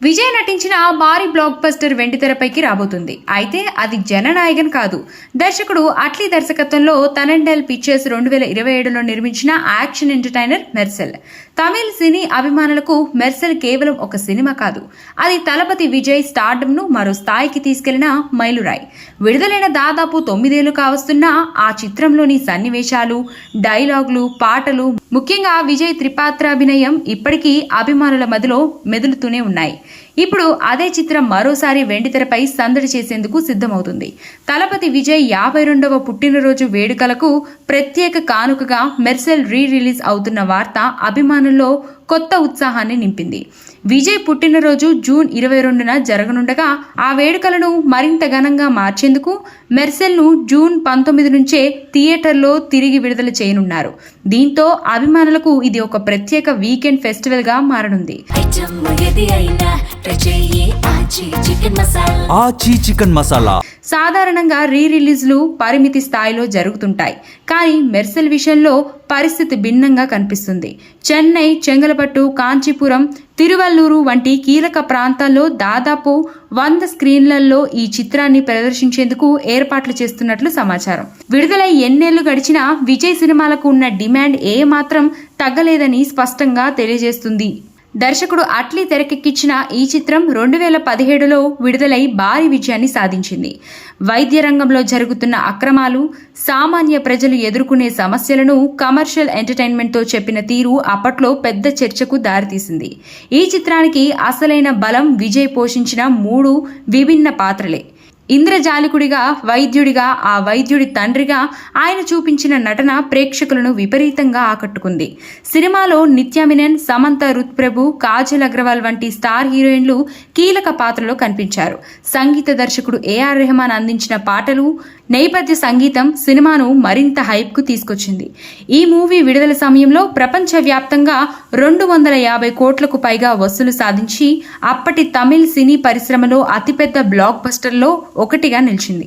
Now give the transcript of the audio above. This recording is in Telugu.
విజయ్ నటించిన భారీ బ్లాక్ బస్టర్ వెండితెరపైకి రాబోతుంది. అయితే అది జననాయకన్ కాదు. దర్శకుడు అట్లీ దర్శకత్వంలో తనండెల్ పిక్చర్స్ 2027లో నిర్మించిన యాక్షన్ ఎంటర్టైనర్ మెర్సెల్. తమిళ్ సినీ అభిమానులకు మెర్సెల్ కేవలం ఒక సినిమా కాదు, అది తలపతి విజయ్ స్టార్డమ్ ను మరో స్థాయికి తీసుకెళ్లిన మైలురాయి. విడుదలైన దాదాపు 9 ఏళ్లు కావస్తున్న ఆ చిత్రంలోని సన్నివేశాలు, డైలాగులు, పాటలు, ముఖ్యంగా విజయ్ త్రిపాత్రాభినయం ఇప్పటికీ అభిమానుల మదిలో మెదులుతూనే ఉన్నాయి. ఇప్పుడు అదే చిత్రం మరోసారి వెండితెరపై సందడి చేసేందుకు సిద్ధమవుతుంది. తలపతి విజయ్ 52వ పుట్టినరోజు వేడుకలకు ప్రత్యేక కానుకగా మెర్సెల్ రిలీజ్ అవుతున్న వార్త అభిమానుల్లో కొత్త ఉత్సాహాన్ని నింపింది. విజయ్ పుట్టినరోజు జూన్ 22న జరగనుండగా ఆ వేడుకలను మరింత ఘనంగా మార్చేందుకు మెర్సెల్ ను జూన్ 19 నుంచే థియేటర్లో తిరిగి విడుదల చేయనున్నారు. దీంతో అభిమానులకు ఇది ఒక ప్రత్యేక వీకెండ్ ఫెస్టివల్ గా మారనుంది. ఆచి చికెన్ మసాలా సాధారణంగా రిలీజ్లు పరిమితి స్థాయిలో జరుగుతుంటాయి, కానీ మెర్సెల్ విషయంలో పరిస్థితి భిన్నంగా కనిపిస్తుంది. చెన్నై, చెంగలపట్టు, కాంచీపురం, తిరువల్లూరు వంటి కీలక ప్రాంతాల్లో దాదాపు 100 స్క్రీన్లలో ఈ చిత్రాన్ని ప్రదర్శించేందుకు ఏర్పాట్లు చేస్తున్నట్లు సమాచారం. విడుదలై ఎన్నేళ్లు గడిచినా విజయ్ సినిమాలకు ఉన్న డిమాండ్ ఏమాత్రం తగ్గలేదని స్పష్టంగా తెలియజేస్తుంది. దర్శకుడు అట్లీ తెరకెక్కించిన ఈ చిత్రం 2017లో విడుదలై భారీ విజయాన్ని సాధించింది. వైద్య రంగంలో జరుగుతున్న అక్రమాలు, సామాన్య ప్రజలు ఎదుర్కొనే సమస్యలను కమర్షియల్ ఎంటర్టైన్మెంట్తో చెప్పిన తీరు అప్పట్లో పెద్ద చర్చకు దారితీసింది. ఈ చిత్రానికి అసలైన బలం విజయ్ పోషించిన 3 విభిన్న పాత్రలే. ఇంద్రజాలికుడిగా, వైద్యుడిగా, ఆ వైద్యుడి తండ్రిగా ఆయన చూపించిన నటన ప్రేక్షకులను విపరీతంగా ఆకట్టుకుంది. సినిమాలో నిత్యా మీనన్, సమంత రుత్ప్రభు, కాజల్ అగ్రవాల్ వంటి స్టార్ హీరోయిన్లు కీలక పాత్రలో కనిపించారు. సంగీత దర్శకుడు ఏఆర్ రెహమాన్ అందించిన పాటలు, నేపథ్య సంగీతం సినిమాను మరింత హైప్ కు తీసుకొచ్చింది. ఈ మూవీ విడుదల సమయంలో ప్రపంచవ్యాప్తంగా 250 కోట్లకు పైగా వసూలు సాధించి అప్పటి తమిళ్ సినీ పరిశ్రమలో అతిపెద్ద బ్లాక్ బస్టర్లో ఒకటిగా నిలిచింది.